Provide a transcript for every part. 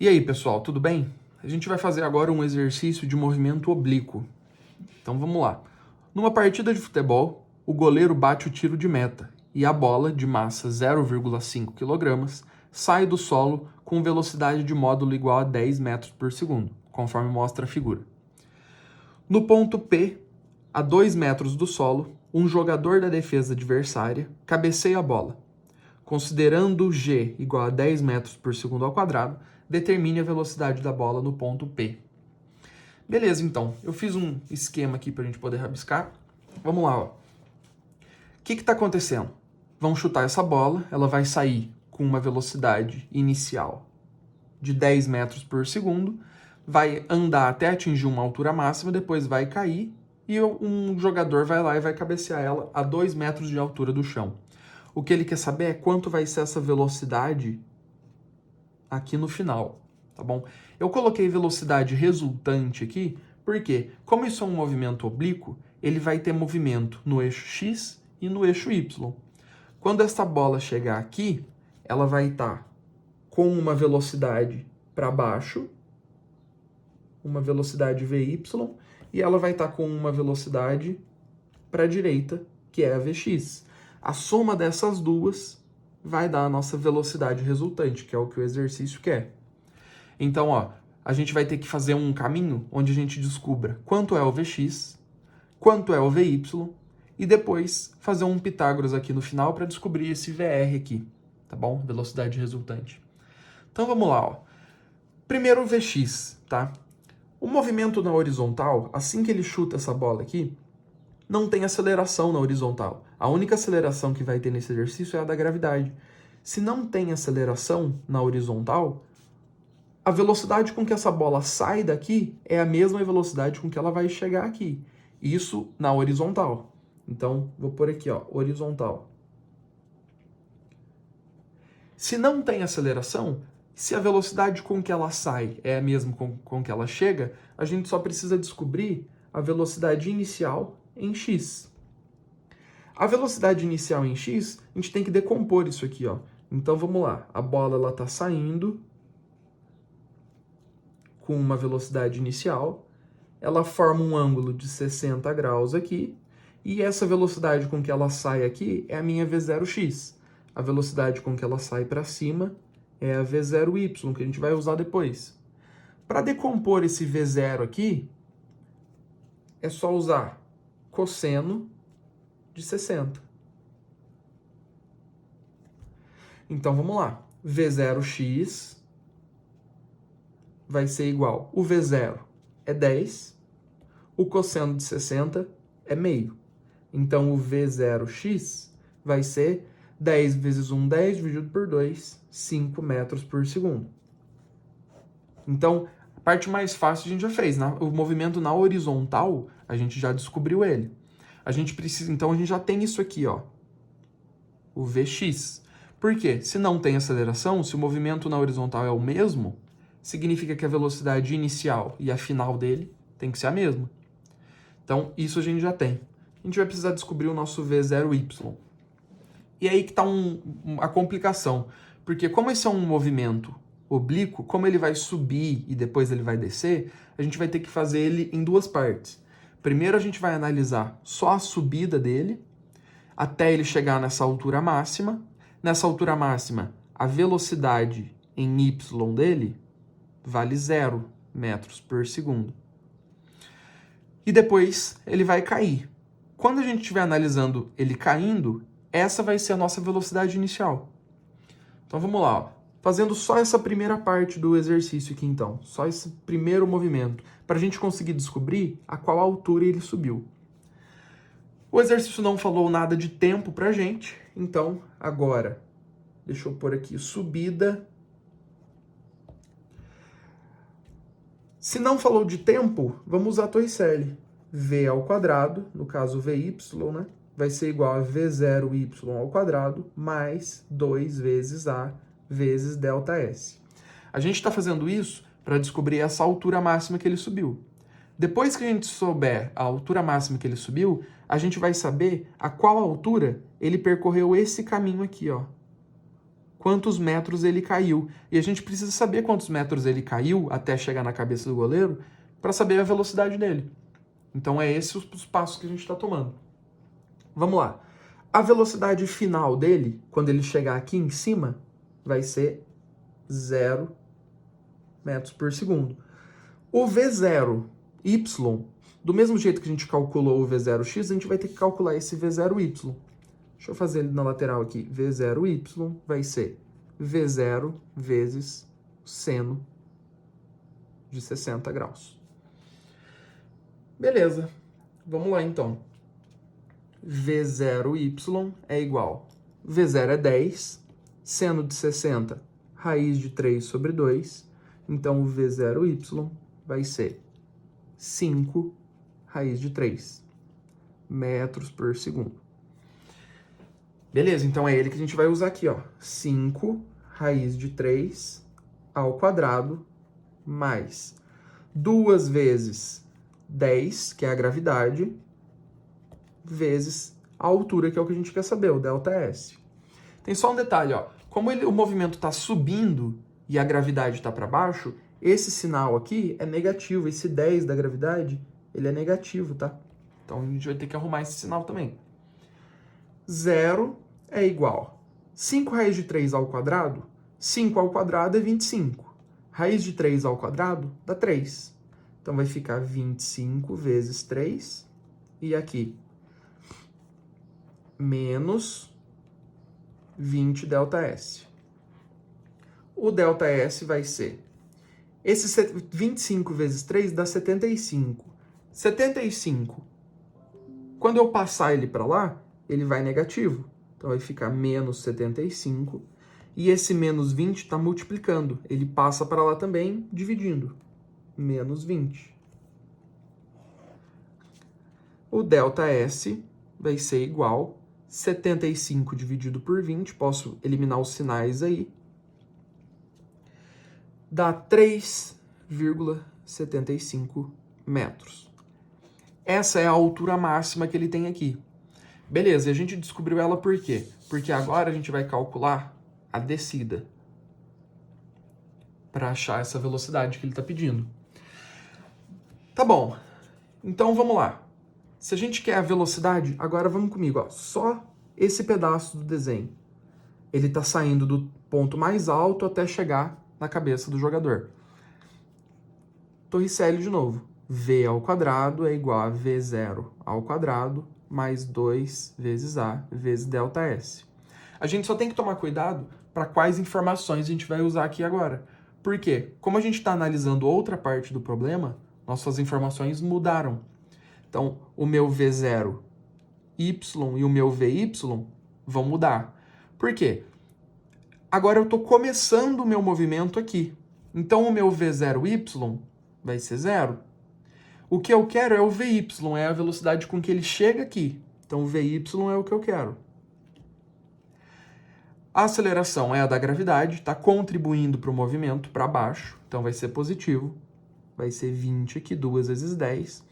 E aí, pessoal, tudo bem? A gente vai fazer agora um exercício de movimento oblíquo. Então vamos lá. Numa partida de futebol, o goleiro bate o tiro de meta e a bola, de massa 0,5 kg, sai do solo com velocidade de módulo igual a 10 metros por segundo, conforme mostra a figura. No ponto P, a 2 metros do solo, um jogador da defesa adversária cabeceia a bola. Considerando G igual a 10 metros por segundo ao quadrado, determine a velocidade da bola no ponto P. Beleza, então. Eu fiz um esquema aqui para a gente poder rabiscar. Vamos lá, ó. O que está acontecendo? Vamos chutar essa bola, ela vai sair com uma velocidade inicial de 10 metros por segundo, vai andar até atingir uma altura máxima, depois vai cair e um jogador vai lá e vai cabecear ela a 2 metros de altura do chão. O que ele quer saber é quanto vai ser essa velocidade aqui no final, tá bom? Eu coloquei velocidade resultante aqui, porque como isso é um movimento oblíquo, ele vai ter movimento no eixo X e no eixo Y. Quando essa bola chegar aqui, ela vai estar com uma velocidade para baixo, uma velocidade VY, e ela vai estar com uma velocidade para a direita, que é a VX. A soma dessas duas vai dar a nossa velocidade resultante, que é o que o exercício quer. Então, ó, a gente vai ter que fazer um caminho onde a gente descubra quanto é o Vx, quanto é o Vy, e depois fazer um Pitágoras aqui no final para descobrir esse VR aqui, tá bom? Velocidade resultante. Então, vamos lá, ó. Primeiro o Vx, tá? O movimento na horizontal, assim que ele chuta essa bola aqui, não tem aceleração na horizontal. A única aceleração que vai ter nesse exercício é a da gravidade. Se não tem aceleração na horizontal, a velocidade com que essa bola sai daqui é a mesma velocidade com que ela vai chegar aqui. Isso na horizontal. Então, vou pôr aqui, ó, horizontal. Se não tem aceleração, se a velocidade com que ela sai é a mesma com que ela chega, a gente só precisa descobrir a velocidade inicial em x. A velocidade inicial em x, a gente tem que decompor isso aqui, ó. Então vamos lá, a bola ela tá saindo com uma velocidade inicial, ela forma um ângulo de 60 graus aqui, e essa velocidade com que ela sai aqui é a minha v0x. A velocidade com que ela sai para cima é a v0y, que a gente vai usar depois. Para decompor esse v0 aqui, é só usar cosseno de 60. Então, vamos lá. V0x vai ser igual. O V0 é 10, o cosseno de 60 é meio. Então, o V0x vai ser 10 vezes 1, 10, dividido por 2, 5 metros por segundo. Então, a parte mais fácil a gente já fez. O movimento na horizontal, a gente já descobriu ele. A gente precisa, então a gente já tem isso aqui, ó, o Vx. Por quê? Se não tem aceleração, se o movimento na horizontal é o mesmo, significa que a velocidade inicial e a final dele tem que ser a mesma. Então, isso a gente já tem. A gente vai precisar descobrir o nosso V0y. E aí que está a complicação, porque como esse é um movimento oblíquo, como ele vai subir e depois ele vai descer, a gente vai ter que fazer ele em duas partes. Primeiro a gente vai analisar só a subida dele, até ele chegar nessa altura máxima. Nessa altura máxima, a velocidade em y dele vale 0 metros por segundo. E depois ele vai cair. Quando a gente estiver analisando ele caindo, essa vai ser a nossa velocidade inicial. Então vamos lá, ó. Fazendo só essa primeira parte do exercício aqui então, só esse primeiro movimento, para a gente conseguir descobrir a qual altura ele subiu. O exercício não falou nada de tempo pra gente, então agora, deixa eu pôr aqui, subida. Se não falou de tempo, vamos usar Toicelli. V ao quadrado, no caso Vy, né, vai ser igual a V0y ao quadrado mais 2 vezes A vezes ΔS. A gente está fazendo isso para descobrir essa altura máxima que ele subiu. Depois que a gente souber a altura máxima que ele subiu, a gente vai saber a qual altura ele percorreu esse caminho aqui, ó. quantos metros ele caiu. E a gente precisa saber quantos metros ele caiu até chegar na cabeça do goleiro para saber a velocidade dele. Então é esses os passos que a gente está tomando. Vamos lá. A velocidade final dele, quando ele chegar aqui em cima, vai ser 0 metros por segundo. O V0y, do mesmo jeito que a gente calculou o V0x, a gente vai ter que calcular esse V0y. Deixa eu fazer ele na lateral aqui. V0y vai ser V0 vezes seno de 60 graus. Beleza. Vamos lá, então. V0y é igual. V0 é 10, seno de 60, raiz de 3 sobre 2. Então, o V0y vai ser 5 raiz de 3 metros por segundo. Beleza, então é ele que a gente vai usar aqui, ó. 5 raiz de 3 ao quadrado mais 2 vezes 10, que é a gravidade, vezes a altura, que é o que a gente quer saber, o ΔS. Tem só um detalhe, ó. Como o movimento está subindo e a gravidade está para baixo, esse sinal aqui é negativo. Esse 10 da gravidade, ele é negativo, tá? Então a gente vai ter que arrumar esse sinal também. 0 é igual. 5 raiz de 3 ao quadrado, 5 ao quadrado é 25. Raiz de 3 ao quadrado dá 3. Então vai ficar 25 vezes 3. E aqui, menos 20 ΔS. O ΔS vai ser... Esse 25 vezes 3 dá 75. 75. Quando eu passar ele para lá, ele vai negativo. Então vai ficar menos 75. E esse menos 20 está multiplicando. Ele passa para lá também, dividindo. Menos 20. O ΔS vai ser igual 75 dividido por 20. Posso eliminar os sinais aí. Dá 3,75 metros. Essa é a altura máxima que ele tem aqui. Beleza, e a gente descobriu ela por quê? Porque agora a gente vai calcular a descida para achar essa velocidade que ele está pedindo. Tá bom, então vamos lá. Se a gente quer a velocidade, agora vamos comigo, ó. Só esse pedaço do desenho. Ele está saindo do ponto mais alto até chegar na cabeça do jogador. Torricelli de novo. V ao quadrado é igual a V0 ao quadrado mais 2 vezes A vezes ΔS. A gente só tem que tomar cuidado para quais informações a gente vai usar aqui agora. Por quê? Como a gente está analisando outra parte do problema, nossas informações mudaram. Então, o meu V0y e o meu VY vão mudar. Por quê? Agora eu estou começando o meu movimento aqui. Então, o meu V0y vai ser 0. O que eu quero é o VY, é a velocidade com que ele chega aqui. Então, o VY é o que eu quero. A aceleração é a da gravidade, está contribuindo para o movimento para baixo. Então, vai ser positivo. Vai ser 20 aqui, 2 vezes 10.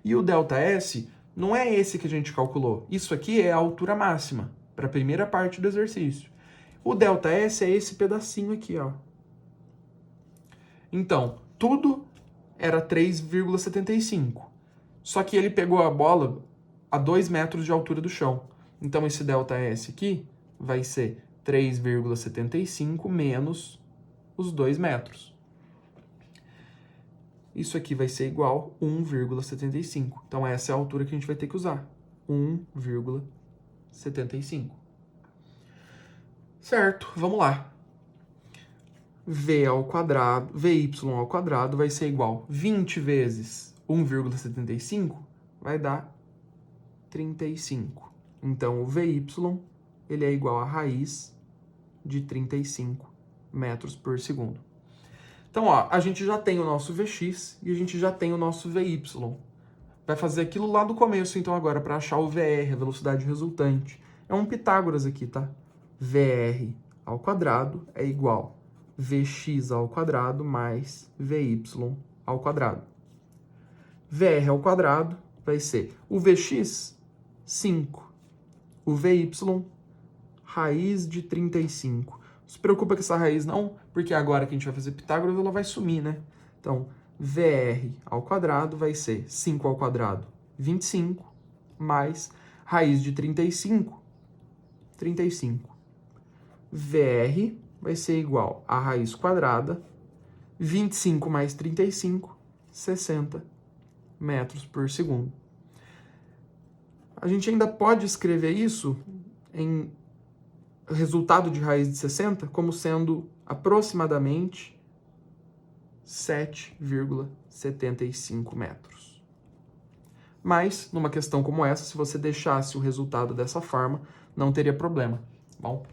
E o ΔS não é esse que a gente calculou. Isso aqui é a altura máxima para a primeira parte do exercício. O ΔS é esse pedacinho aqui, ó. Então, tudo era 3,75. Só que ele pegou a bola a 2 metros de altura do chão. Então, esse ΔS aqui vai ser 3,75 menos os 2 metros. Isso aqui vai ser igual a 1,75. Então, essa é a altura que a gente vai ter que usar. 1,75. Certo, vamos lá. V ao quadrado, VY ao quadrado vai ser igual a 20 vezes 1,75 vai dar 35. Então, o VY ele é igual a raiz de 35 metros por segundo. Então, ó, a gente já tem o nosso Vx e a gente já tem o nosso Vy. Vai fazer aquilo lá do começo, então, agora, para achar o VR, a velocidade resultante. É um Pitágoras aqui, tá? VR ao quadrado é igual a Vx ao quadrado mais Vy ao quadrado. VR ao quadrado vai ser o Vx, 5. O Vy, raiz de 35 se preocupa com essa raiz não, porque agora que a gente vai fazer Pitágoras, ela vai sumir, né? Então, VR ao quadrado vai ser 5 ao quadrado, 25, mais raiz de 35, 35. VR vai ser igual a raiz quadrada, 25 mais 35, 60 metros por segundo. A gente ainda pode escrever isso em resultado de raiz de 60 como sendo aproximadamente 7,75 metros. Mas, numa questão como essa, se você deixasse o resultado dessa forma, não teria problema, tá bom?